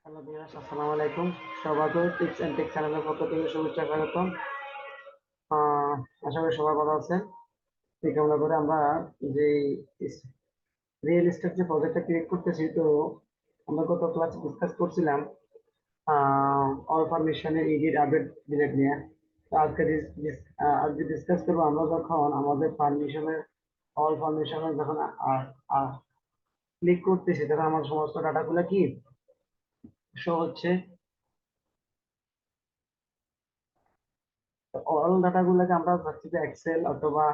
Hello viewers, আসসালামু আলাইকুম। সবাইকে টিপস এন্ড টেক চ্যানেলের পক্ষ থেকে শুভেচ্ছা স্বাগতম। আহ, আশা করি সবাই ভালো আছেন। এই কামনা করে আমরা যে রিয়েল এস্টেট যে প্রজেক্টটা ক্রিয়েট করতেছি, তো আমরা গত ক্লাসে ডিসকাস করছিলাম অল পারমিশনের এডিট আপডেট ডিলেট নিয়ে। তো আজকে ডিসকাস করবো আমরা যখন আমাদের পারমিশনের অল পারমিশনের যখন ক্লিক করতেছি, তখন আমার সমস্ত ডাটাগুলো কি শো হচ্ছে। অল ডাটাগুলোকে আমরা চাচ্ছি যে এক্সেল অথবা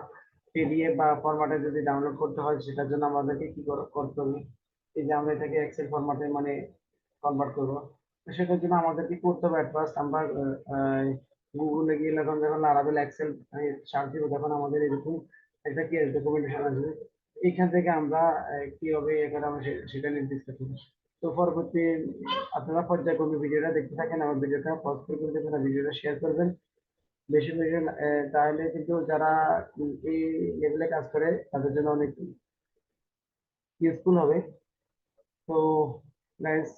পিডিএফ বা ফরম্যাটে যদি ডাউনলোড করতে হয়, সেটার জন্য আমাদেরকে কি করতে হবে? এই যে আমরা এটাকে এক্সেল ফরম্যাটে মানে কনভার্ট করবো, তো সেটার জন্য আমাদের কি করতে হবে? অ্যাট ফার্স্ট আমরা গুগলে গিয়ে যখন লারাভেল এক্সেল সার্চ দিব, তখন আমাদের এরকম একটা কি ডকুমেন্টেশন আসবে। এখান থেকে আমরা কিভাবে এখানে আমরা সেটা নির্দিষ্ট করবো। তো পরবর্তী আপনারা পর্যায়ক্রমে ভিডিওটা দেখতে থাকেন, আমার ভিডিওটা পজ করে কিন্তু আপনারা ভিডিওটা শেয়ার করবেন বেশি বেশি। তাহলে কিন্তু যারা এই লেভেলে কাজ করে তাদের জন্য অনেক ইউজফুল হবে। তো গাইস,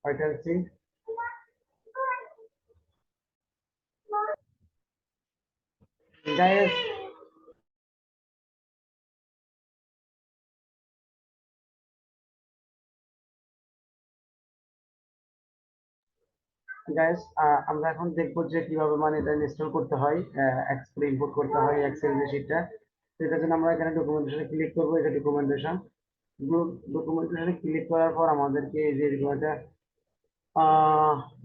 ওইটা হচ্ছে গাইস গাইস আমরা এখন দেখবো যে কিভাবে মানে এটা ইনস্টল করতে হয়, এক্সেল ইম্পোর্ট করতে হয় এক্সেল যে শীটটা। সেটার জন্য আমরা এখানে ডকুমেন্টেশনে ক্লিক করবো। এটা ডকুমেন্টেশন, ডকুমেন্টেশনে ক্লিক করার পর আমাদেরকে এই যে এরকম একটা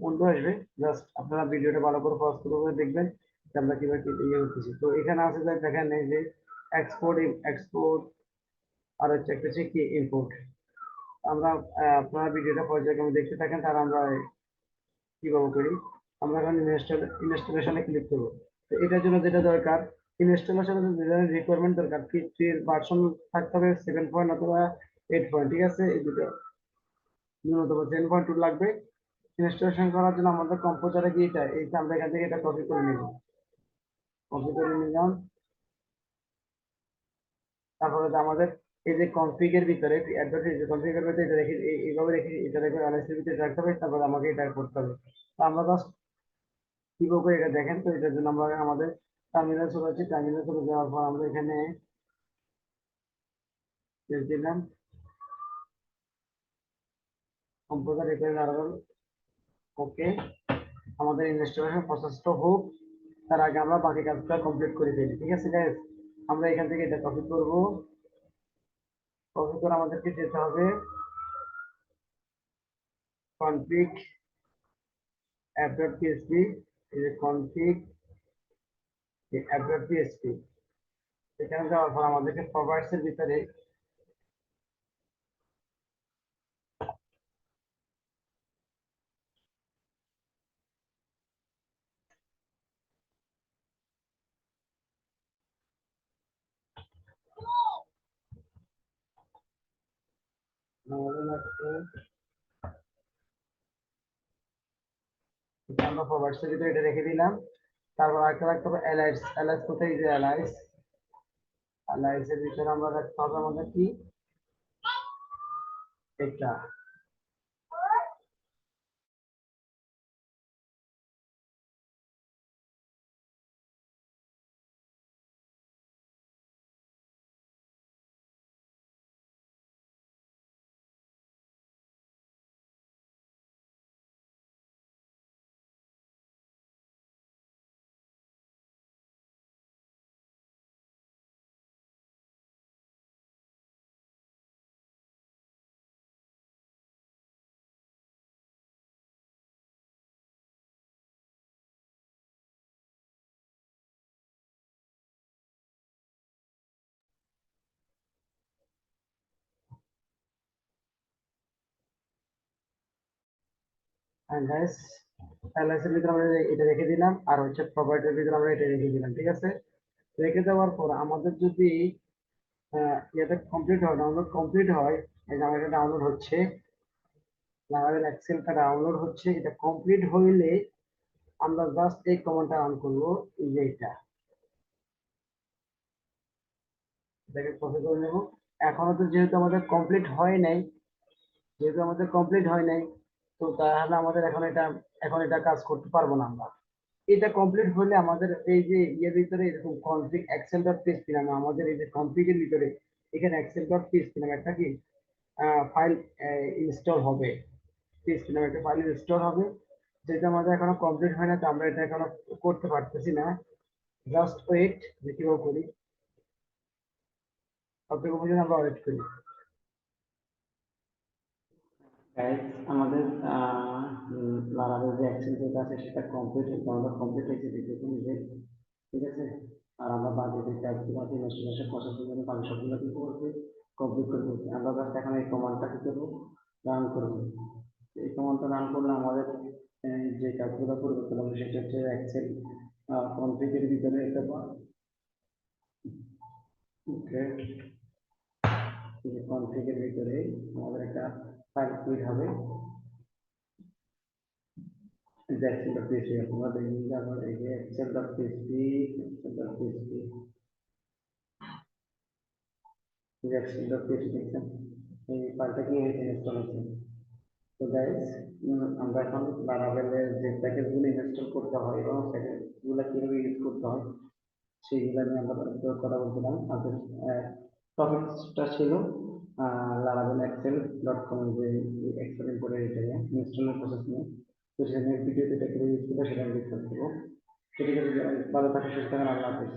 উইন্ডো আসবে। জাস্ট আপনারা ভিডিওটা ভালো করে পজ করে দেখবেন যে আমরা কিভাবে কি ইয়ে করতেছি। তো এখানে আছে যে দেখেন এই যে এক্সপোর্ট এক্সপোর্ট, আর হচ্ছে একটা হচ্ছে কি ইম্পোর্ট। আমরা আপনারা ভিডিওটা পর্যায়ক্রমে দেখতে থাকেন, তার আমরা কিভাবে করি। আমরা এখন ইনস্টলেশনে ক্লিক করবো। তো এটার জন্য যেটা দরকার, ইনস্টলেশনের যেটা রিকোয়ারমেন্ট দরকার, ফিফটির ভার্সন থাকতে হবে 7 পয়েন্ট অথবা 8 পয়েন্ট, ঠিক আছে? এই দুটো ন্যূনতম 10.2 লাগবে। ইনস্টলেশন করার জন্য আমাদের কম্পিউটারে গিয়ে এইটা আমরা এখান থেকে এটা কপি করে নিব। কপি করে নিলাম। তারপরে যে আমাদের এই যে কনফিগের ভিতরে অ্যাডভার্টাইজ কনফিগের ভিতরে এটা রেখে এইভাবে রেখে এটা রেখে অ্যানালাইসিস ভিতরে রাখতে হবে। তারপরে আমাকে এটা করতে হবে। তো আমরা জাস্ট কিভাবে করে এটা দেখেন। তো এটার জন্য আমরা আমাদের টার্মিনাল চলে যাচ্ছি। টার্মিনাল চলে যাওয়ার পর আমরা এখানে দিলাম কম্পিউটার রেখে দাঁড়াবেন। ওকে, আমাদের ইনস্টলেশন প্রসেসটা হোক, তার আগে আমরা বাকি কাজটা কমপ্লিট করে ফেলি। ঠিক আছে গাইস, আমরা এখান থেকে এটা কপি করব। কপি করে আমাদেরকে যেতে হবে কনফিগ app.php। এই যে কনফিগ app.php, এখানে যাওয়ার পর আমাদেরকে প্রপার্টিস এর ভিতরে আমরা প্রপার্টিস এর ভিতরে এটা রেখে দিলাম। তারপর আরেকটা রাখতে হবে অ্যালাইস। অ্যালাইস কোথায়? যে অ্যালাইস, অ্যালাইস এর ভিতরে আমরা রাখতে হবে আমাদের কি এটা। হ্যাঁ গাইস, অ্যালাইস এর ভিতরে আমরা এটা রেখে দিলাম, আর হচ্ছে প্রপার্টির ভিতরে আমরা এটা রেখে দিলাম। ঠিক আছে, রেখে দেওয়ার পর আমাদের যদি এটা কমপ্লিট হয়, ডাউনলোড কমপ্লিট হয়, এই যে আমার এটা ডাউনলোড হচ্ছে, আমাদের এক্সেলটা ডাউনলোড হচ্ছে। এটা কমপ্লিট হইলে আমরা জাস্ট এই কমান্ডটা রান করবো। এই যে এটাকে কপি করে নেব। এখনো তো যেহেতু আমাদের কমপ্লিট হয় নাই, যেহেতু আমাদের কমপ্লিট হয় নাই, তো তাহলে আমাদের এখন এটা কাজ করতে পারবো না আমরা। এটা কমপ্লিট হলে আমাদের এই যে ইয়ের ভিতরে এরকম কনফিগ এক্সেল ডট পিএইচপি নামে আমাদের এই যে কনফিগের ভিতরে এখানে এক্সেল ডট পিএইচপি নামে একটা কি ফাইল ইনস্টল হবে। পিএইচপি নামে একটা ফাইল ইনস্টল হবে, যেটা আমাদের এখনো কমপ্লিট হয় না, তো আমরা এটা এখনো করতে পারতেছি না। জাস্ট ওয়েট, যে কিভাবে করি ততক্ষণ পর্যন্ত আমরা ওয়েট করি। গাইস, আমাদের লারাবেল যে অ্যাকশন যেটা আছে সেটা কমপ্লিট হয়েছে, আমরা কমপ্লিট হয়েছে দেখুন যে, ঠিক আছে। আর আমরা বাকি যে কাজগুলো আছে ইনস্টলেশন প্রসেসের জন্য বাকি সবগুলো কি করছি, কমপ্লিট করে দিচ্ছি। আমরা জাস্ট এখন এই কমান্ডটা কি করবো, রান করবো। এই কমান্ডটা রান করলে আমাদের যে কাজগুলো পরিবর্তন হবে সেটা হচ্ছে এক্সেল কনফিগের ভিতরে একটা ওকে, কনফিগের ভিতরে আমাদের একটা ফাইল ক্রিয়েট হবে, excel.php। আপনারা দেখবেন যে আমার এই যে excel.php, excel.php, excel.php দেখছেন, এই ফাইলটা কি হয়েছে, ইনস্টল হয়েছে। তো গাইস, আমরা এখন লারাভেলের যে প্যাকেজগুলো ইনস্টল করতে হয় এবং প্যাকেজগুলো কিভাবে ইউজ করতে হয় সেইগুলো নিয়ে আমরা একটু কথা বলছিলাম। আমাদের টপিকসটা ছিল লারাভেল এক্সেল ডট কম, যে এক্সেল ইম্পোর্টের এটা নিয়ে ইনস্টলের প্রসেস নিয়ে। তো সেখানে ভিডিওতে এটা কিভাবে ইউজ করবো সেটা আমি ডিসকাস করবো। ঠিক আছে, ভালো থাকুন, সুস্থ থাকুন, আল্লাহ হাফিজ।